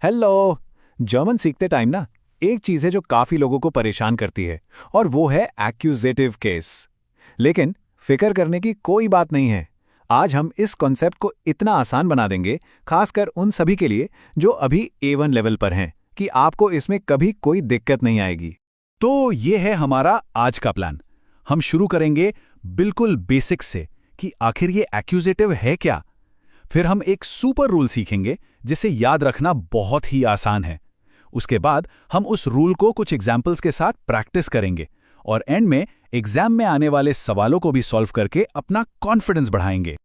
Hello. German सीखते time ना एक चीज है जो काफी लोगों को परेशान करती है और वो है एक्यूजेटिव केस। लेकिन फिक्र करने की कोई बात नहीं है। आज हम इस कॉन्सेप्ट को इतना आसान बना देंगे, खासकर उन सभी के लिए जो अभी A1 लेवल पर हैं, कि आपको इसमें कभी कोई दिक्कत नहीं आएगी। तो ये है हमारा आज का प्लान। हम शुरू करेंगे बिल्कुल बेसिक से कि आखिर ये एक्यूजेटिव है क्या। फिर हम एक सुपर रूल सीखेंगे जिसे याद रखना बहुत ही आसान है। उसके बाद हम उस रूल को कुछ एग्जाम्पल्स के साथ प्रैक्टिस करेंगे और एंड में एग्जाम में आने वाले सवालों को भी सॉल्व करके अपना कॉन्फिडेंस बढ़ाएंगे।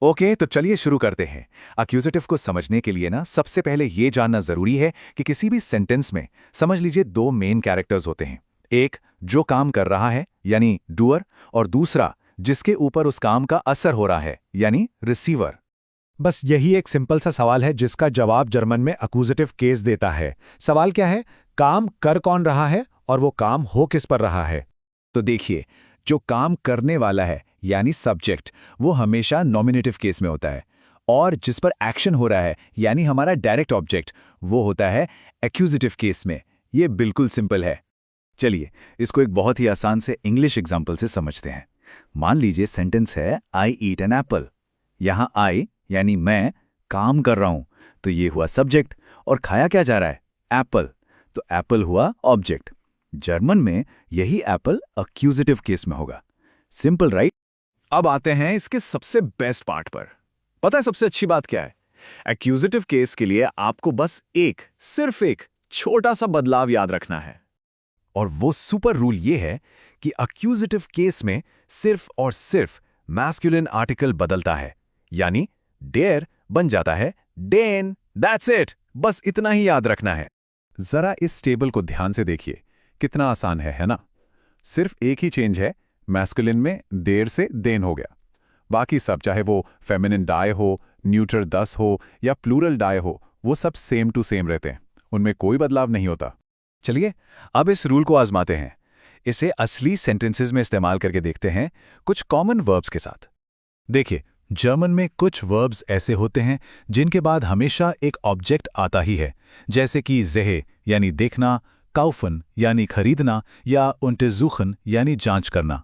ओके, तो चलिए शुरू करते हैं। एक्यूजेटिव को समझने के लिए ना सबसे पहले ये जानना जरूरी है कि किसी भी सेंटेंस में समझ लीजिए दो मेन कैरेक्टर्स होते हैं। एक जो काम कर रहा है यानी डूअर, और दूसरा जिसके ऊपर उस काम का असर हो रहा है यानी रिसीवर। बस यही एक सिंपल सा सवाल है जिसका जवाब जर्मन में अक्यूजेटिव केस देता है। सवाल क्या है? काम कर कौन रहा है और वो काम हो किस पर रहा है। तो देखिए, जो काम करने वाला है यानी सब्जेक्ट, वो हमेशा नॉमिनेटिव केस में होता है, और जिस पर एक्शन हो रहा है यानी हमारा डायरेक्ट ऑब्जेक्ट, वो होता है एक्यूजेटिव केस में। ये बिल्कुल सिंपल है। चलिए इसको एक बहुत ही आसान से इंग्लिश एग्जाम्पल से समझते हैं। मान लीजिए सेंटेंस है आई ईट एन एप्पल। यहाँ आई यानी मैं काम कर रहा हूं, तो ये हुआ सब्जेक्ट, और खाया क्या जा रहा है? एप्पल, तो एप्पल हुआ ऑब्जेक्ट। जर्मन में यही एप्पल अक्यूजेटिव केस में होगा। Simple right? अब आते हैं इसके सबसे बेस्ट पार्ट पर। पता है सबसे अच्छी बात क्या है? एक्यूजेटिव केस के लिए आपको बस सिर्फ एक छोटा सा बदलाव याद रखना है। और वो सुपर रूल ये है कि अक्यूजेटिव केस में सिर्फ और सिर्फ मैस्कुलिन आर्टिकल बदलता है, यानी डेयर बन जाता है डेन। दैट्स इट, बस इतना ही याद रखना है। जरा इस टेबल को ध्यान से देखिए, कितना आसान है ना? सिर्फ एक ही चेंज है, मैस्कुलिन में देर से देन हो गया। बाकी सब, चाहे वो फेमिनिन डाई हो, न्यूट्रल दस हो या प्लूरल डाई हो, वो सब सेम टू सेम रहते हैं, उनमें कोई बदलाव नहीं होता। चलिए अब इस रूल को आजमाते हैं। इसे असली सेंटेंसेस में इस्तेमाल करके देखते हैं, कुछ कॉमन वर्ब्स के साथ। देखिए, जर्मन में कुछ वर्ब्स ऐसे होते हैं जिनके बाद हमेशा एक ऑब्जेक्ट आता ही है, जैसे कि ज़ेहे यानी देखना, काउफन यानी खरीदना, या उन्टेज़ूखन यानी जांच करना।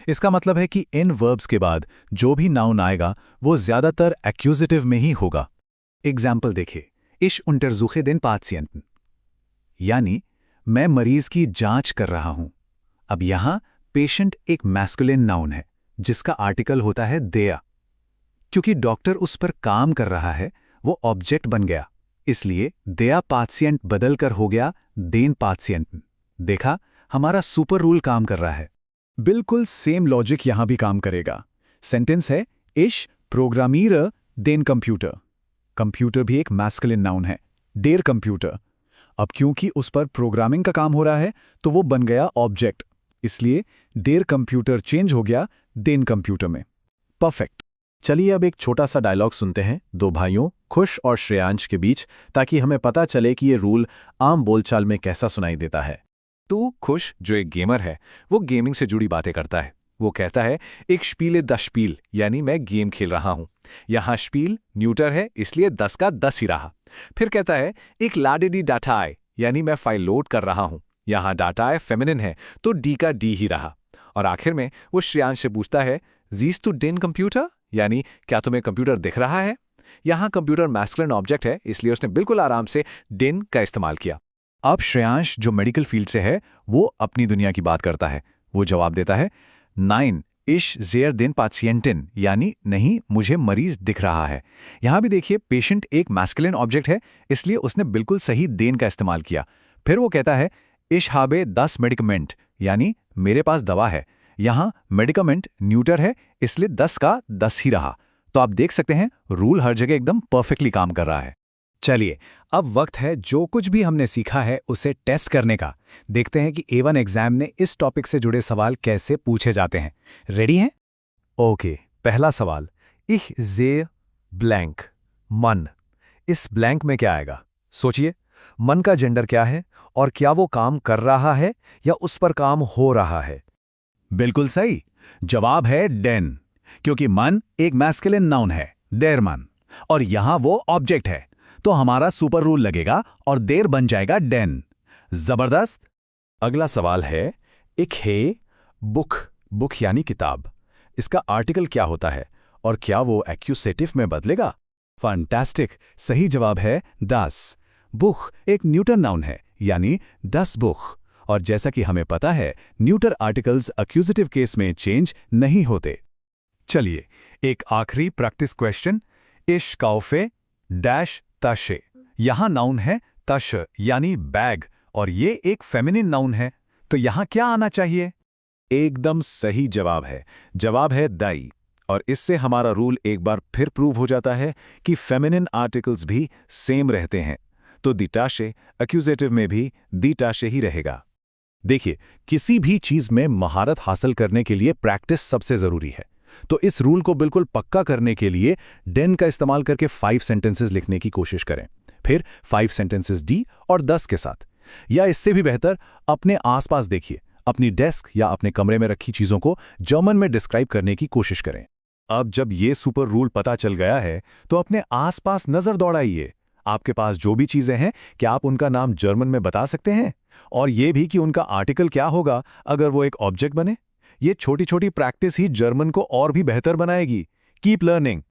इसका मतलब है कि इन वर्ब्स के बाद जो भी नाउन आएगा वो ज्यादातर एक्यूजेटिव में ही होगा। एग्जाम्पल देखिए, इश untersuche den Patienten, यानी मैं मरीज की जांच कर रहा हूं। अब यहां पेशेंट एक मैस्कुलिन नाउन है जिसका आर्टिकल होता है der। क्योंकि डॉक्टर उस पर काम कर रहा है, वो ऑब्जेक्ट बन गया, इसलिए der Patient बदलकर हो गया den Patienten। देखा, हमारा सुपर रूल काम कर रहा है। बिल्कुल सेम लॉजिक यहां भी काम करेगा। सेंटेंस है इश प्रोग्रामीर देन कंप्यूटर। कंप्यूटर भी एक मैस्कुलिन नाउन है, डेर कंप्यूटर। अब क्योंकि उस पर प्रोग्रामिंग का काम हो रहा है तो वो बन गया ऑब्जेक्ट, इसलिए डेर कंप्यूटर चेंज हो गया देन कंप्यूटर में। परफेक्ट। चलिए अब एक छोटा सा डायलॉग सुनते हैं दो भाइयों खुश और श्रेयांश के बीच, ताकि हमें पता चले कि ये रूल आम बोलचाल में कैसा सुनाई देता है। तो खुश, जो एक गेमर है, वो गेमिंग से जुड़ी बातें करता है। वो कहता है एक स्पीले द स्पील, यानी मैं गेम खेल रहा हूं। यहां स्पील न्यूटर है, इसलिए 10 का 10 ही रहा। फिर कहता है एक लाडेडी डाटाए, यानी मैं फाइल लोड कर रहा हूं। यहां डाटाए फेमिनिन है, तो डी का डी ही रहा। और आखिर में वो श्रेयांश से पूछता है जीस टू डिन कंप्यूटर, यानी क्या तुम्हें कंप्यूटर दिख रहा है? यहां कंप्यूटर मैस्कुलिन ऑब्जेक्ट है, इसलिए उसने बिल्कुल आराम से डिन का इस्तेमाल किया। अब श्रेयांश, जो मेडिकल फील्ड से है, वो अपनी दुनिया की बात करता है। वो जवाब देता है 9 इश ज़ेर den Patienten, यानी नहीं, मुझे मरीज दिख रहा है। यहां भी देखिए, पेशेंट एक मैस्कुलिन ऑब्जेक्ट है, इसलिए उसने बिल्कुल सही देन का इस्तेमाल किया। फिर वो कहता है इश habe 10 मेडिकमेंट, यानी मेरे पास दवा है। यहां मेडिकमेंट न्यूटर है, इसलिए 10 का 10 ही रहा। तो आप देख सकते हैं रूल हर जगह एकदम परफेक्टली काम कर रहा है। चलिए, अब वक्त है जो कुछ भी हमने सीखा है उसे टेस्ट करने का। देखते हैं कि A1 एग्जाम में इस टॉपिक से जुड़े सवाल कैसे पूछे जाते हैं। रेडी हैं? ओके, पहला सवाल, इह sehe ब्लैंक मन। इस ब्लैंक में क्या आएगा? सोचिए, मन का जेंडर क्या है और क्या वो काम कर रहा है या उस पर काम हो रहा है? बिल्कुल सही, जवाब है डेन, क्योंकि मन एक मैस्कुलिन नाउन है, डेर मन, और यहां वो ऑब्जेक्ट है, तो हमारा सुपर रूल लगेगा और देर बन जाएगा डेन। जबरदस्त। अगला सवाल है, एक है बुक यानी किताब, इसका आर्टिकल क्या होता है और क्या वो एक्यूसेटिव में बदलेगा? फैंटास्टिक। सही जवाब है das। बुख एक न्यूटर नाउन है, यानी das बुख। और जैसा कि हमें पता है, न्यूटर आर्टिकल्स एक्यूजेटिव केस में चेंज नहीं होते। चलिए एक आखिरी प्रैक्टिस क्वेश्चन। इश काउफे डैश ताशे। यहां नाउन है तश यानी बैग, और ये एक फेमिनिन नाउन है, तो यहां क्या आना चाहिए? एकदम सही जवाब है। जवाब है दाई। और इससे हमारा रूल एक बार फिर प्रूव हो जाता है कि फेमिनिन आर्टिकल्स भी सेम रहते हैं, तो दिटाशे एक्यूजेटिव में भी दिटाशे ही रहेगा। देखिए, किसी भी चीज में महारत हासिल करने के लिए प्रैक्टिस सबसे जरूरी है। तो इस रूल को बिल्कुल पक्का करने के लिए डेन का इस्तेमाल करके 5 सेंटेंसेस लिखने की कोशिश करें, फिर 5 सेंटेंसेस डी और 10 के साथ। या इससे भी बेहतर, अपने आसपास देखिए, अपनी डेस्क या अपने कमरे में रखी चीजों को जर्मन में डिस्क्राइब करने की कोशिश करें। अब जब ये सुपर रूल पता चल गया है, तो अपने आसपास नजर दौड़ाइए। आपके पास जो भी चीजें हैं, क्या आप उनका नाम जर्मन में बता सकते हैं? और ये भी कि उनका आर्टिकल क्या होगा अगर वो एक ऑब्जेक्ट बने। ये छोटी छोटी प्रैक्टिस ही जर्मन को और भी बेहतर बनाएगी। Keep learning.